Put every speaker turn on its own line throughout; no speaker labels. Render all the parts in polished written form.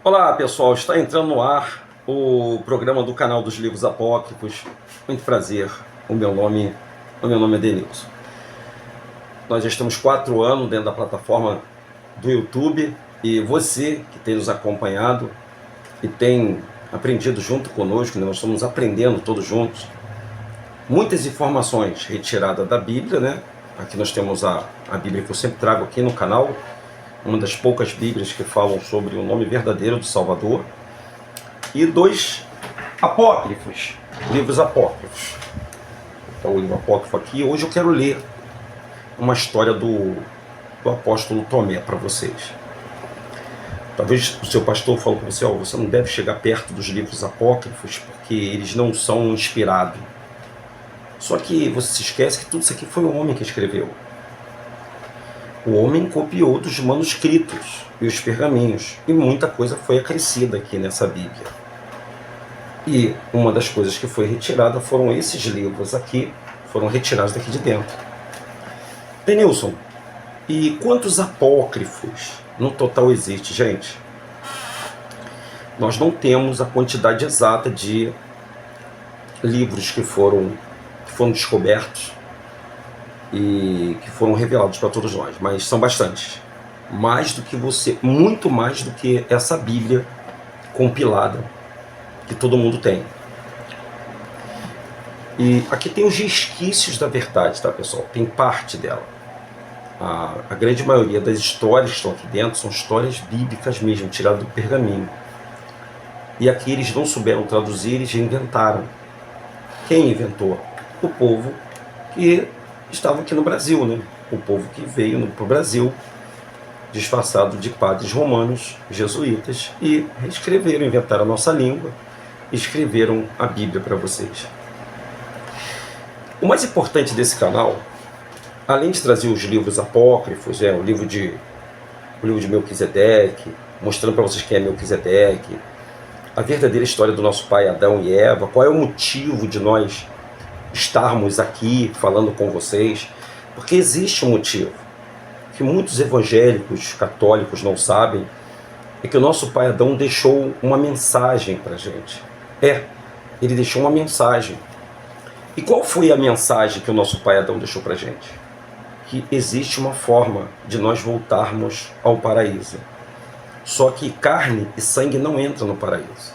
Olá pessoal, está entrando no ar o programa do canal dos livros apócrifos. Muito prazer, o meu nome é Denilson. Nós já estamos 4 anos dentro da plataforma do YouTube e você que tem nos acompanhado e tem aprendido junto conosco, nós estamos aprendendo todos juntos, muitas informações retiradas da Bíblia, né? Aqui nós temos a Bíblia que eu sempre trago aqui no canal, uma das poucas Bíblias que falam sobre o nome verdadeiro do Salvador, e 2 apócrifos, livros apócrifos. Então, o livro apócrifo aqui, hoje eu quero ler uma história do apóstolo Tomé para vocês. Talvez o seu pastor falou para você, você não deve chegar perto dos livros apócrifos porque eles não são inspirados. Só que você se esquece que tudo isso aqui foi o homem que escreveu. O homem copiou dos manuscritos e os pergaminhos, e muita coisa foi acrescida aqui nessa Bíblia. E uma das coisas que foi retirada foram esses livros aqui, foram retirados daqui de dentro. Denilson, e quantos apócrifos no total existe, gente? Nós não temos a quantidade exata de livros que foram descobertos e que foram revelados para todos nós, mas são bastantes. Muito mais do que essa Bíblia compilada que todo mundo tem. E aqui tem os resquícios da verdade, tá, pessoal? Tem parte dela. A grande maioria das histórias que estão aqui dentro são histórias bíblicas mesmo, tiradas do pergaminho. E aqui eles não souberam traduzir, eles inventaram. Quem inventou? O povo que estava aqui no Brasil, né? O povo que veio para o Brasil disfarçado de padres romanos, jesuítas, e escreveram, inventaram a nossa língua, e escreveram a Bíblia para vocês. O mais importante desse canal, além de trazer os livros apócrifos, o livro de Melquisedeque, mostrando para vocês quem é Melquisedeque, a verdadeira história do nosso pai Adão e Eva, qual é o motivo de nós estarmos aqui falando com vocês, porque existe um motivo que muitos evangélicos católicos não sabem, é que o nosso pai Adão deixou uma mensagem para a gente. Ele deixou uma mensagem. E qual foi a mensagem que o nosso pai Adão deixou para a gente? Que existe uma forma de nós voltarmos ao paraíso. Só que carne e sangue não entram no paraíso.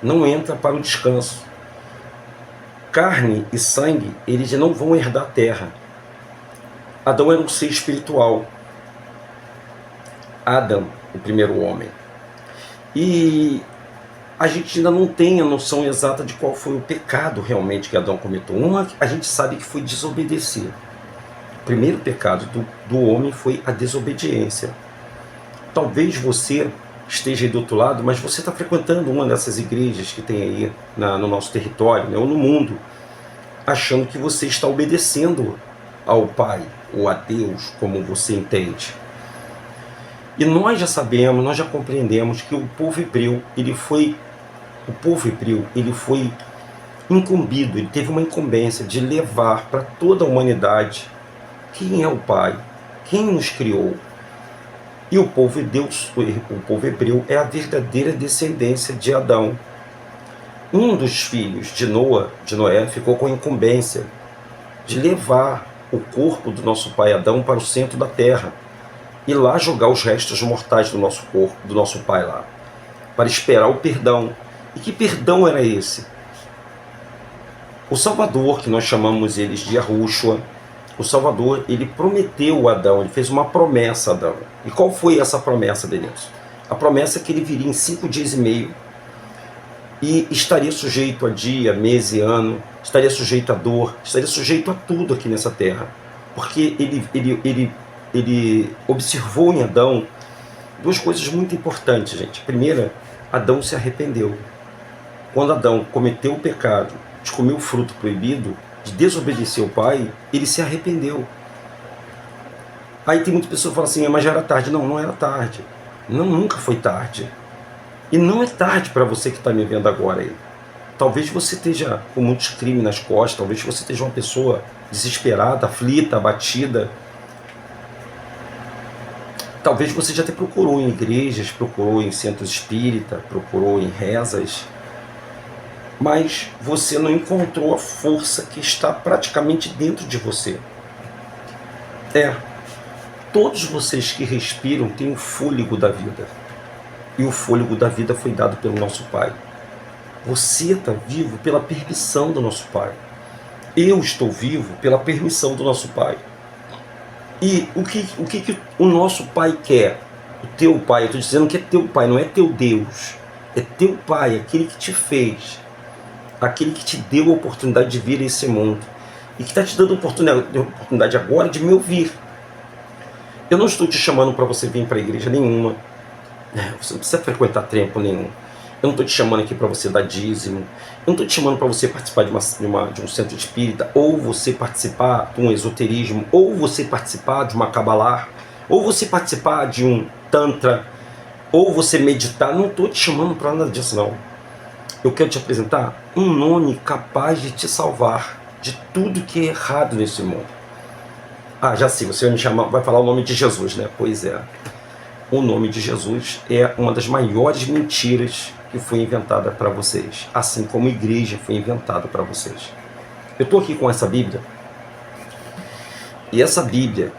Não entra para o descanso. Carne e sangue, eles não vão herdar a terra. Adão era um ser espiritual. Adão, o primeiro homem. E a gente ainda não tem a noção exata de qual foi o pecado realmente que Adão cometeu. A gente sabe que foi desobedecer. O primeiro pecado do homem foi a desobediência. Talvez você esteja aí do outro lado, mas você está frequentando uma dessas igrejas que tem aí no nosso território, né, ou no mundo, achando que você está obedecendo ao Pai, ou a Deus, como você entende. E nós já sabemos, nós já compreendemos que o povo hebreu, ele foi incumbido, ele teve uma incumbência de levar para toda a humanidade quem é o Pai, quem nos criou. E o povo hebreu é a verdadeira descendência de Adão. Um dos filhos de Noé, ficou com a incumbência de levar o corpo do nosso pai Adão para o centro da terra e lá jogar os restos mortais do nosso corpo, do nosso pai lá, para esperar o perdão. E que perdão era esse? O Salvador, que nós chamamos eles de Yahushua, o Salvador, ele prometeu a Adão, ele fez uma promessa a Adão. E qual foi essa promessa, Denilson? A promessa é que ele viria em 5 dias e meio e estaria sujeito a dia, mês e ano, estaria sujeito a dor, estaria sujeito a tudo aqui nessa terra. Porque ele observou em Adão 2 coisas muito importantes, gente. A primeira, Adão se arrependeu. Quando Adão cometeu o pecado de comer o fruto proibido, de desobedecer ao pai, ele se arrependeu. Aí tem muitas pessoas que falam assim, mas já era tarde. Não, não era tarde. Não, nunca foi tarde. E não é tarde para você que está me vendo agora aí. Talvez você esteja com muitos crimes nas costas, talvez você esteja uma pessoa desesperada, aflita, abatida. talvez você já até procurou em igrejas, procurou em centros espírita, procurou em rezas, mas você não encontrou a força que está praticamente dentro de você. Todos vocês que respiram têm o fôlego da vida. E o fôlego da vida foi dado pelo nosso Pai. Você está vivo pela permissão do nosso Pai. Eu estou vivo pela permissão do nosso Pai. E o que o nosso Pai quer? O teu Pai, eu estou dizendo que é teu Pai, não é teu Deus. É teu Pai, aquele que te fez. Aquele que te deu a oportunidade de vir a esse mundo. E que está te dando a oportunidade agora de me ouvir. Eu não estou te chamando para você vir para a igreja nenhuma. Você não precisa frequentar templo nenhum. Eu não estou te chamando aqui para você dar dízimo. Eu não estou te chamando para você participar de um centro espírita, ou você participar de um esoterismo, ou você participar de uma cabalá, ou você participar de um tantra, ou você meditar. Não estou te chamando para nada disso, não. Eu quero te apresentar um nome capaz de te salvar de tudo que é errado nesse mundo. Já sei, você vai falar o nome de Jesus, né? Pois é. O nome de Jesus é uma das maiores mentiras que foi inventada para vocês, assim como a igreja foi inventada para vocês. Eu estou aqui com essa Bíblia, e essa Bíblia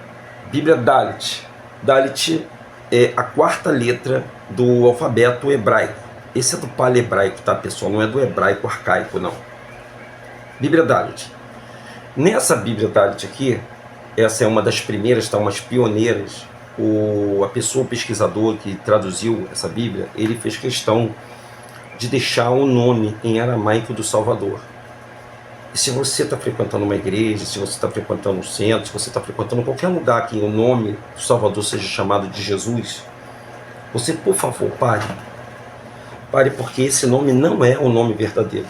Dalit. Dalit é a quarta letra do alfabeto hebraico. Esse é do paleo-hebraico, tá, pessoal? Não é do hebraico arcaico, não. Bíblia Dalit. Nessa Bíblia Dalit aqui, essa é uma das primeiras, tá, umas pioneiras. O pesquisador que traduziu essa Bíblia, ele fez questão de deixar o nome em aramaico do Salvador. E se você está frequentando uma igreja, se você está frequentando um centro, se você está frequentando qualquer lugar que o nome do Salvador seja chamado de Jesus, você, por favor, pare. Pare, porque esse nome não é o nome verdadeiro.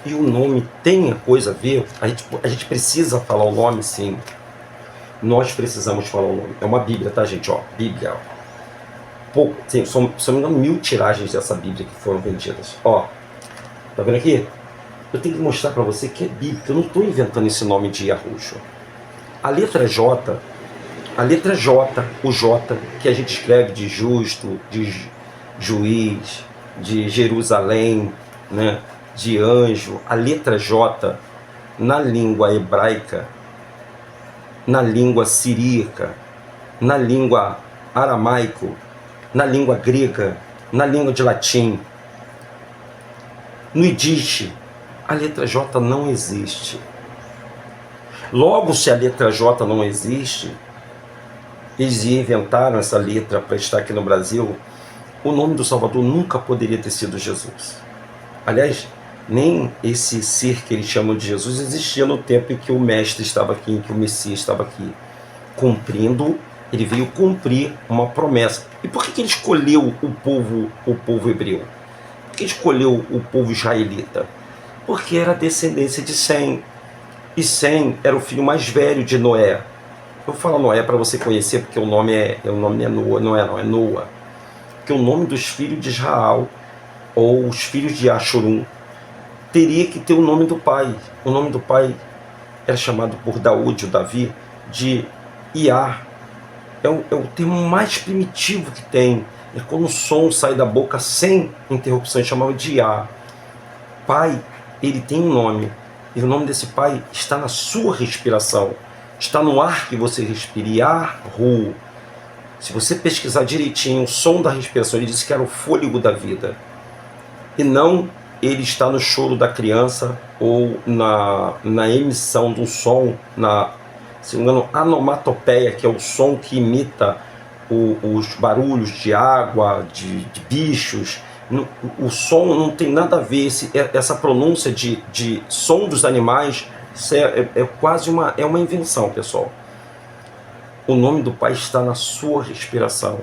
E o nome tem coisa a ver, a gente precisa falar o nome, sim. Nós precisamos falar o nome. É uma Bíblia, tá, gente? Bíblia. Pouco, sim, são 1000 tiragens dessa Bíblia que foram vendidas. Tá vendo aqui? Eu tenho que mostrar para você que é Bíblia. Eu não estou inventando esse nome de Yahushua. A letra J, o J, que a gente escreve de justo, de juiz, de Jerusalém, né, de anjo. A letra J, na língua hebraica, na língua siríaca, na língua aramaico, na língua grega, na língua de latim, no Yiddish, a letra J não existe. Logo, se a letra J não existe, eles inventaram essa letra para estar aqui no Brasil. O nome do Salvador nunca poderia ter sido Jesus. Aliás, nem esse ser que eles chamam de Jesus existia no tempo em que o Mestre estava aqui, em que o Messias estava aqui. Ele veio cumprir uma promessa. E por que ele escolheu o povo hebreu? Por que escolheu o povo israelita? Porque era descendência de Sem. E Sem era o filho mais velho de Noé. Eu falo Noé para você conhecer, porque o nome é Noa, é Noa. Porque o nome dos filhos de Israel, ou os filhos de Ashurum, teria que ter o nome do pai. O nome do pai era chamado por Daúde, o Davi, de Iá. É o termo mais primitivo que tem. É quando o som sai da boca sem interrupção, chamado de Iá. Pai, ele tem um nome. E o nome desse pai está na sua respiração. Está no ar que você respira. Yahu. Se você pesquisar direitinho o som da respiração, ele disse que era o fôlego da vida. E não ele está no choro da criança ou na emissão do som, se não me engano, anomatopeia, que é o som que imita os barulhos de água, de bichos. O som não tem nada a ver, essa pronúncia de som dos animais, isso é quase uma invenção, pessoal. O nome do Pai está na sua respiração.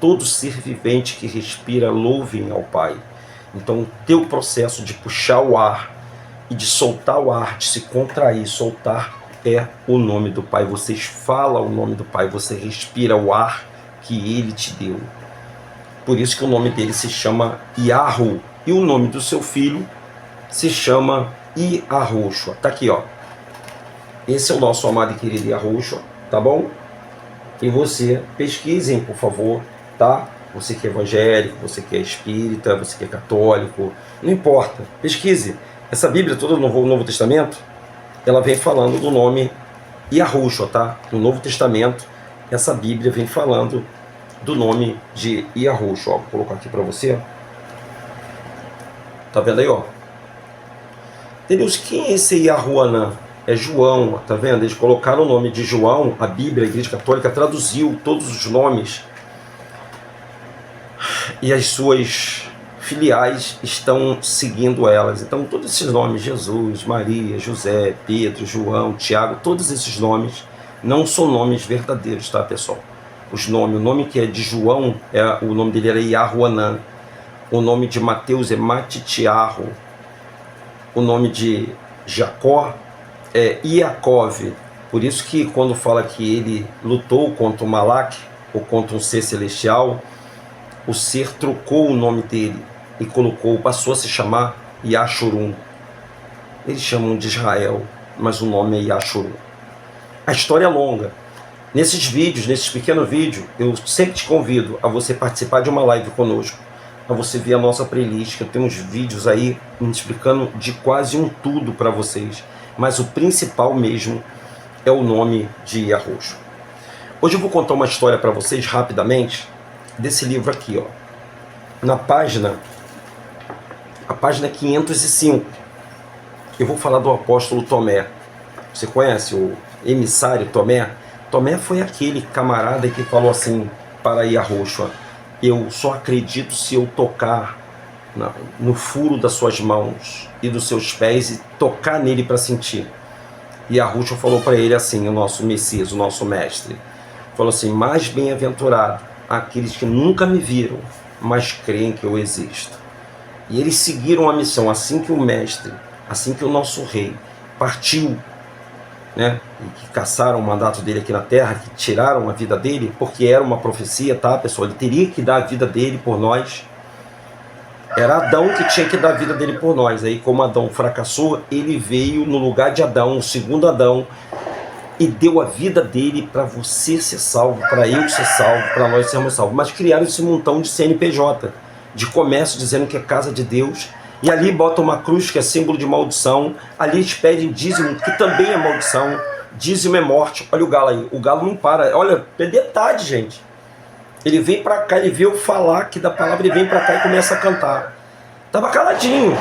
Todo ser vivente que respira, louvem ao Pai. Então, o teu processo de puxar o ar e de soltar o ar, de se contrair, soltar, é o nome do Pai. Você fala o nome do Pai, você respira o ar que Ele te deu. Por isso que o nome dele se chama Yahu. E o nome do seu filho se chama Yahushua. Tá aqui, ó. Esse é o nosso amado e querido Yahushua, tá bom? E você pesquisem, por favor, tá? Você que é evangélico, você que é espírita, você que é católico, não importa, pesquise. Essa Bíblia toda no Novo Testamento, ela vem falando do nome Yahushua, tá? No Novo Testamento, essa Bíblia vem falando do nome de Yahushua. Vou colocar aqui para você. Tá vendo aí, ó? Entendeu? Quem é esse Yahuanã? É João, tá vendo? Eles colocaram o nome de João, a Bíblia, a Igreja Católica traduziu todos os nomes e as suas filiais estão seguindo elas. Então todos esses nomes, Jesus, Maria, José, Pedro, João, Tiago, todos esses nomes não são nomes verdadeiros, tá, pessoal? O nome que é de João, o nome dele era Yahuanã. O nome de Mateus é Matitiarro. O nome de Jacó é Iacove. Por isso que quando fala que ele lutou contra o Malak, ou contra um ser celestial, o ser trocou o nome dele e passou a se chamar Yashurum. Eles chamam de Israel, mas o nome é Yashurum. A história é longa. Nesses vídeos, nesses pequenos vídeos, eu sempre te convido a você participar de uma live conosco, a você ver a nossa playlist, que eu tenho uns vídeos aí me explicando de quase um tudo para vocês. Mas o principal mesmo é o nome de Yahushua. Hoje eu vou contar uma história para vocês rapidamente desse livro aqui, ó. Na página 505, eu vou falar do apóstolo Tomé. Você conhece o emissário Tomé? Tomé foi aquele camarada que falou assim para Yahushua: eu só acredito se eu tocar no furo das suas mãos e dos seus pés e tocar nele para sentir. E Yahushua falou para ele assim, o nosso Messias, o nosso mestre, falou assim: mais bem-aventurado aqueles que nunca me viram, mas creem que eu existo. E eles seguiram a missão. Assim que o mestre, assim que o nosso rei partiu, né, e que caçaram o mandato dele aqui na terra, que tiraram a vida dele, porque era uma profecia, tá, pessoal? Ele teria que dar a vida dele por nós. Era Adão que tinha que dar a vida dele por nós. Aí, como Adão fracassou, ele veio no lugar de Adão, o segundo Adão, e deu a vida dele para você ser salvo, para eu ser salvo, para nós sermos salvos. Mas criaram esse montão de CNPJ, de comércio, dizendo que é casa de Deus. E ali botam uma cruz que é símbolo de maldição. Ali eles pedem dízimo, que também é maldição. Dízimo é morte. Olha o galo aí. O galo não para. Olha, é detalhe, gente. Ele vem para cá, ele vê eu falar aqui da palavra, ele vem para cá e começa a cantar. Tava caladinho.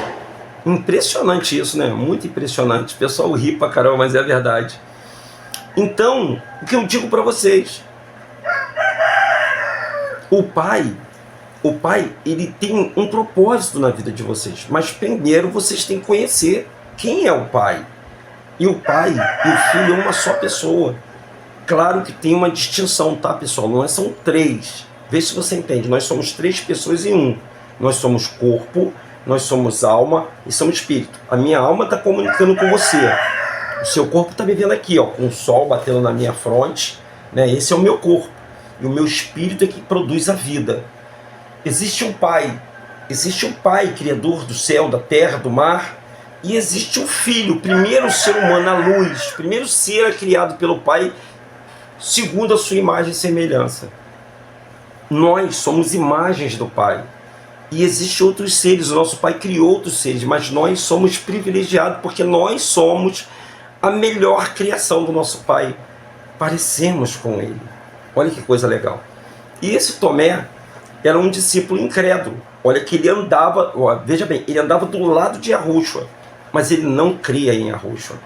Impressionante isso, né? Muito impressionante. O pessoal ri pra caramba, mas é verdade. Então, o que eu digo para vocês? O pai, ele tem um propósito na vida de vocês. Mas primeiro vocês têm que conhecer quem é o pai. E o pai e o filho é uma só pessoa. Claro que tem uma distinção, tá, pessoal? Nós são três. Vê se você entende. Nós somos três pessoas em um. Nós somos corpo, nós somos alma e somos espírito. A minha alma está comunicando com você. O seu corpo está me vendo aqui, ó, com o sol batendo na minha fronte, né? Esse é o meu corpo. E o meu espírito é que produz a vida. Existe um pai criador do céu, da terra, do mar. E existe um filho, o primeiro ser humano, a luz. O primeiro ser criado pelo pai, segundo a sua imagem e semelhança. Nós somos imagens do pai. E existem outros seres, o nosso pai criou outros seres, mas nós somos privilegiados porque nós somos a melhor criação do nosso pai. Parecemos com ele. Olha que coisa legal. E esse Tomé era um discípulo incrédulo. Olha que ele andava, ó, veja bem, ele andava do lado de Yahushua, mas ele não cria em Yahushua.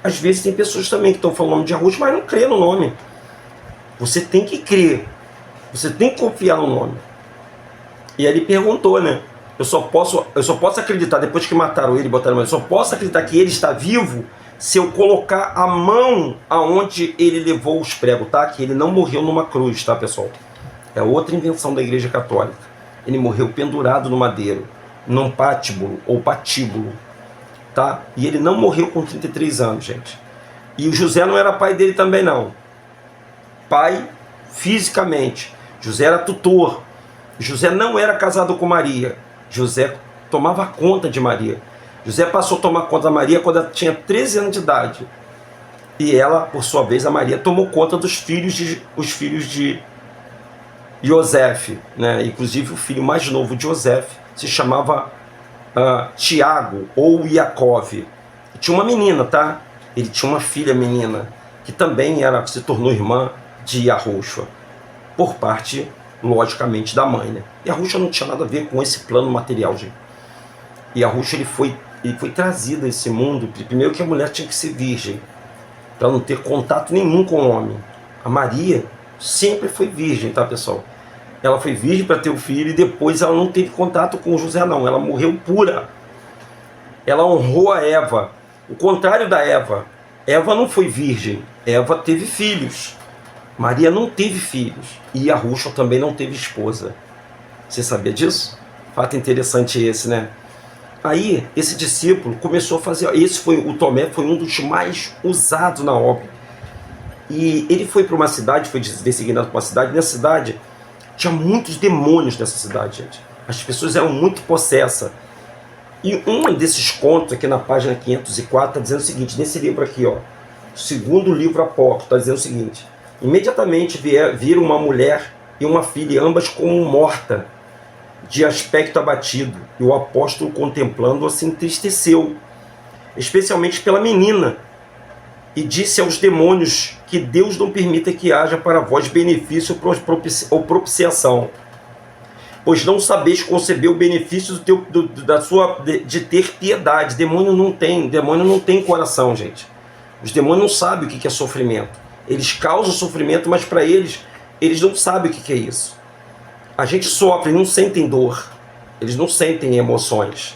Às vezes tem pessoas também que estão falando o nome de Yahushua, mas não crê no nome. Você tem que crer. Você tem que confiar no nome. E ele perguntou, né? Eu só posso acreditar, depois que mataram ele e botaram ele, eu só posso acreditar que ele está vivo se eu colocar a mão aonde ele levou os pregos, tá? Que ele não morreu numa cruz, tá, pessoal? É outra invenção da Igreja Católica. Ele morreu pendurado no madeiro, num patíbulo ou patíbulo, tá? E ele não morreu com 33 anos, gente. E o José não era pai dele também, não. Pai fisicamente. José era tutor. José não era casado com Maria. José tomava conta de Maria. José passou a tomar conta da Maria quando ela tinha 13 anos de idade. E ela, por sua vez, a Maria, tomou conta dos filhos de José, né? Inclusive o filho mais novo de José se chamava Tiago ou Jacó. Tinha uma menina, tá? Ele tinha uma filha menina que também se tornou irmã de Yahushua, por parte, logicamente, da mãe, né? Yahushua não tinha nada a ver com esse plano material, gente. Yahushua ele foi trazido a esse mundo. Primeiro que a mulher tinha que ser virgem, para não ter contato nenhum com o homem. A Maria sempre foi virgem, tá, pessoal? Ela foi virgem para ter o filho e depois ela não teve contato com José, não. Ela morreu pura. Ela honrou a Eva. O contrário da Eva. Eva não foi virgem. Eva teve filhos. Maria não teve filhos. E Yahushua também não teve esposa. Você sabia disso? Fato interessante esse, né? Aí, esse discípulo começou a fazer... O Tomé foi um dos mais usados na obra. E ele foi para uma cidade, foi designado para uma cidade. Nessa cidade, tinha muitos demônios nessa cidade, gente. As pessoas eram muito possessas. E um desses contos, aqui na página 504, está dizendo o seguinte, nesse livro aqui, ó, segundo livro apócrifo, está dizendo o seguinte: imediatamente viram uma mulher e uma filha, ambas como morta, de aspecto abatido, e o apóstolo, contemplando-a, se entristeceu, especialmente pela menina, e disse aos demônios que Deus não permita que haja para vós benefício ou propiciação, pois não sabeis conceber o benefício de ter piedade. Demônio não tem coração, gente. Os demônios não sabem o que é sofrimento. Eles causam sofrimento, mas para eles não sabem o que é isso. A gente sofre, eles não sentem dor, eles não sentem emoções.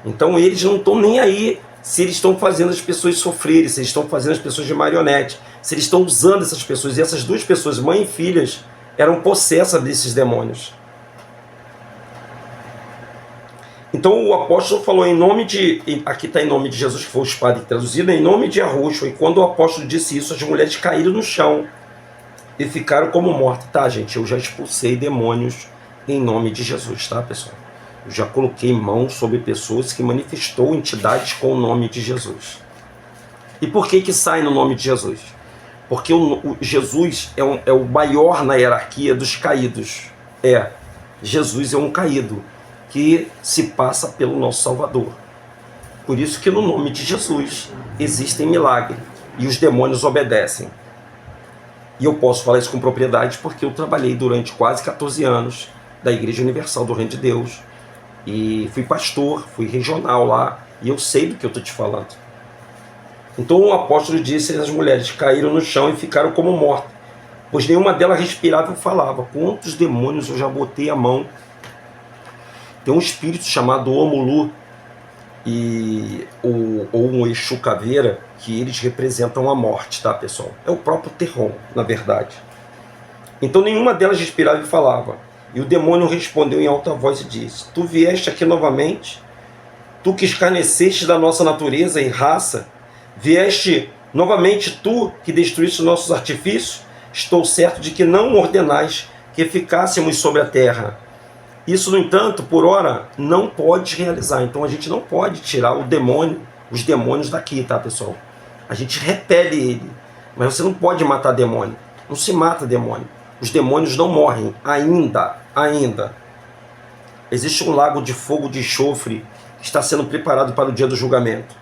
Então eles não estão nem aí se eles estão fazendo as pessoas sofrerem, se eles estão fazendo as pessoas de marionete, se eles estão usando essas pessoas. E essas duas pessoas, mãe e filhas, eram possessas desses demônios. Então o apóstolo falou em nome de... Aqui está em nome de Jesus, que foi o espada traduzido, em nome de Yahushua. E quando o apóstolo disse isso, as mulheres caíram no chão e ficaram como mortas. Tá, gente, eu já expulsei demônios em nome de Jesus, tá, pessoal? Eu já coloquei mão sobre pessoas que manifestou entidades com o nome de Jesus. E por que sai no nome de Jesus? Porque Jesus é o maior na hierarquia dos caídos. Jesus é um caído que se passa pelo nosso Salvador. Por isso que no nome de Jesus existem milagres e os demônios obedecem. E eu posso falar isso com propriedade porque eu trabalhei durante quase 14 anos da Igreja Universal do Reino de Deus e fui pastor, fui regional lá, e eu sei do que eu estou te falando. Então o apóstolo disse que as mulheres caíram no chão e ficaram como mortas, pois nenhuma delas respirava ou falava. Quantos demônios eu já botei a mão? Tem um espírito chamado Omulu ou um Exu Caveira, que eles representam a morte, tá, pessoal? É o próprio Terron, na verdade. Então nenhuma delas respirava e falava. E o demônio respondeu em alta voz e disse: tu vieste aqui novamente? Tu que escarneceste da nossa natureza e raça? Vieste novamente tu que destruíste os nossos artifícios? Estou certo de que não ordenais que ficássemos sobre a terra. Isso, no entanto, por ora, não pode realizar. Então a gente não pode tirar os demônios daqui, tá, pessoal? A gente repele ele, mas você não pode matar demônio. Não se mata demônio. Os demônios não morrem, ainda. Existe um lago de fogo de enxofre que está sendo preparado para o dia do julgamento.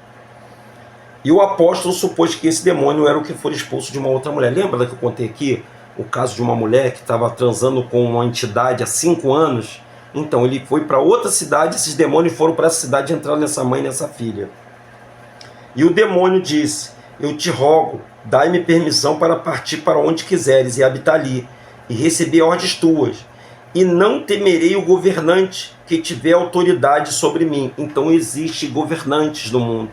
E o apóstolo supôs que esse demônio era o que foi expulso de uma outra mulher. Lembra que eu contei aqui o caso de uma mulher que estava transando com uma entidade há 5 anos? Então ele foi para outra cidade, esses demônios foram para essa cidade e entraram nessa mãe e nessa filha. E o demônio disse: eu te rogo, dai-me permissão para partir para onde quiseres e habitar ali, e receber ordens tuas, e não temerei o governante que tiver autoridade sobre mim. Então existem governantes no mundo,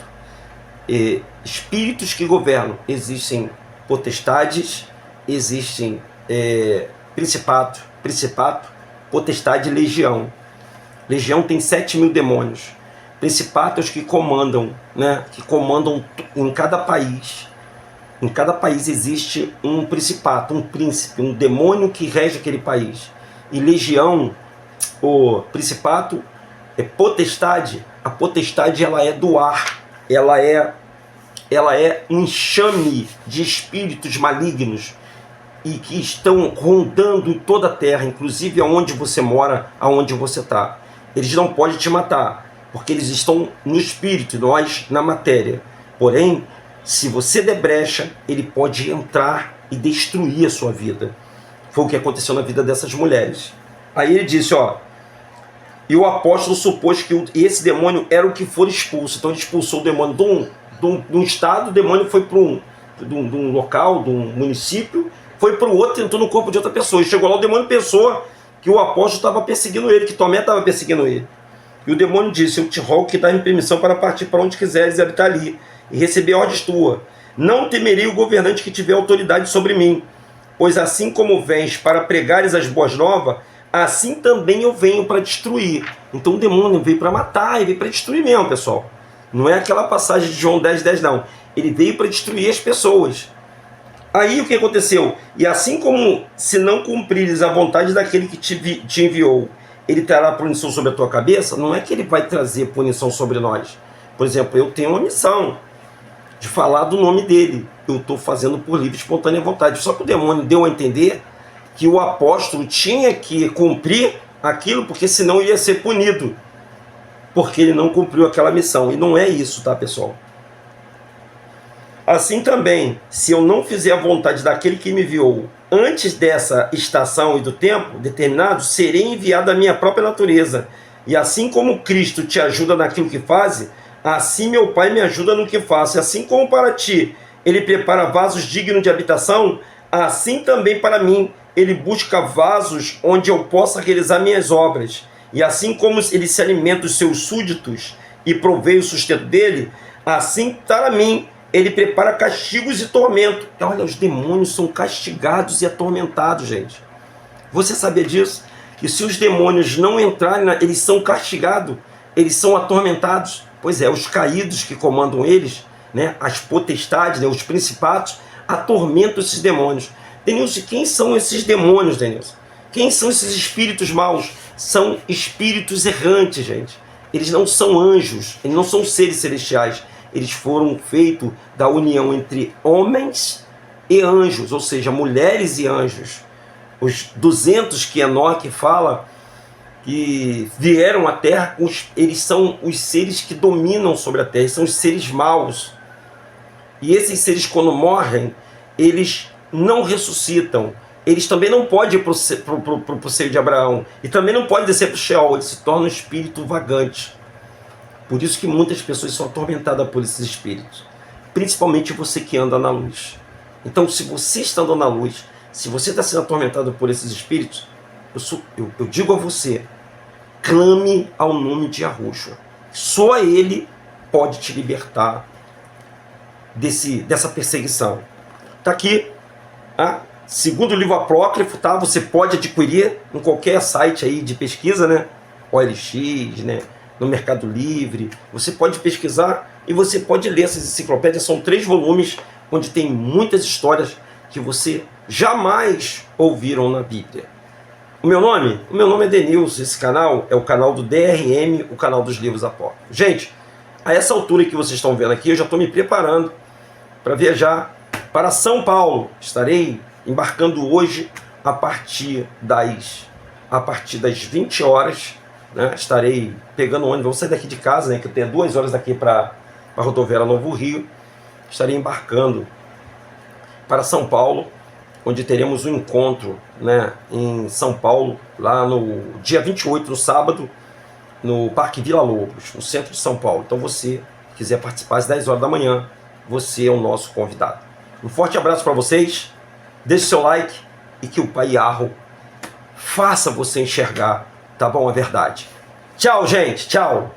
espíritos que governam. Existem potestades, existem principato, potestade e legião. Legião tem 7.000 demônios. Principato é os que comandam, né? Que comandam em cada país. Em cada país existe um principato, um príncipe, um demônio que rege aquele país. E legião, o principato, é potestade. A potestade, ela é do ar, ela é ela é um enxame de espíritos malignos e que estão rondando em toda a terra, inclusive aonde você mora, aonde você está. Eles não podem te matar, porque eles estão no espírito, nós na matéria. Porém, se você der brecha, ele pode entrar e destruir a sua vida. Foi o que aconteceu na vida dessas mulheres. Aí ele disse, ó, e o apóstolo supôs que esse demônio era o que for expulso. Então ele expulsou o demônio de um estado, o demônio foi para de um local, de um município, foi para o outro, entrou no corpo de outra pessoa. E chegou lá, o demônio pensou que o apóstolo estava perseguindo ele, que Tomé estava perseguindo ele. E o demônio disse, eu te rogo que dá-me permissão para partir para onde quiseres e habitar ali, e receber ordens tua. Não temerei o governante que tiver autoridade sobre mim, pois assim como vens para pregares as boas novas, assim também eu venho para destruir. Então o demônio veio para matar, ele veio para destruir mesmo, pessoal. Não é aquela passagem de João 10:10, não. Ele veio para destruir as pessoas. Aí o que aconteceu? E assim como se não cumprires a vontade daquele que te enviou, ele trará punição sobre a tua cabeça, não é que ele vai trazer punição sobre nós. Por exemplo, eu tenho uma missão de falar do nome dele. Eu estou fazendo por livre e espontânea vontade. Só que o demônio deu a entender que o apóstolo tinha que cumprir aquilo, porque senão ia ser punido, porque ele não cumpriu aquela missão. E não é isso, tá, pessoal? Assim também, se eu não fizer a vontade daquele que me enviou antes dessa estação e do tempo determinado, serei enviado à minha própria natureza. E assim como Cristo te ajuda naquilo que faz, assim meu Pai me ajuda no que faço. E assim como para ti ele prepara vasos dignos de habitação, assim também para mim ele busca vasos onde eu possa realizar minhas obras. E assim como ele se alimenta dos seus súditos e provê o sustento dele, assim para mim ele prepara castigos e tormento. Olha, os demônios são castigados e atormentados, gente. Você sabia disso? Que se os demônios não entrarem, eles são castigados, eles são atormentados. Pois é, os caídos que comandam eles, né, as potestades, né, os principados, atormentam esses demônios. Denilson, quem são esses demônios, Denilson? Quem são esses espíritos maus? São espíritos errantes, gente. Eles não são anjos, eles não são seres celestiais. Eles foram feitos da união entre homens e anjos, ou seja, mulheres e anjos. Os 200 que Enoque fala que vieram à Terra, eles são os seres que dominam sobre a Terra, são os seres maus. E esses seres, quando morrem, eles não ressuscitam. Eles também não podem ir para o seio de Abraão. E também não podem descer para o Sheol. Eles se tornam um espírito vagante. Por isso que muitas pessoas são atormentadas por esses espíritos. Principalmente você que anda na luz. Então, se você está andando na luz, se você está sendo atormentado por esses espíritos, eu digo a você, clame ao nome de Yahushua. Só Ele pode te libertar dessa perseguição. Está aqui, tá? Segundo o livro apócrifo, tá? Você pode adquirir em qualquer site aí de pesquisa, né? OLX, né? No Mercado Livre. Você pode pesquisar e você pode ler essas enciclopédias. São 3 volumes onde tem muitas histórias que você jamais ouviram na Bíblia. O meu nome é Denilson. Esse canal é o canal do DRM, o canal dos livros apócrifos. Gente, a essa altura que vocês estão vendo aqui, eu já estou me preparando para viajar para São Paulo. Estarei embarcando hoje a partir das 20 horas, né? Estarei pegando ônibus, vou sair daqui de casa, né? Que eu tenho 2 horas daqui para a rodoviária Novo Rio. Estarei embarcando para São Paulo, onde teremos um encontro, né, em São Paulo, lá no dia 28, no sábado, no Parque Vila Lobos, no centro de São Paulo. Então você quiser participar às 10 horas da manhã, você é o nosso convidado. Um forte abraço para vocês, deixe seu like e que o Pai Yahweh faça você enxergar, tá bom, a verdade. Tchau, gente, tchau.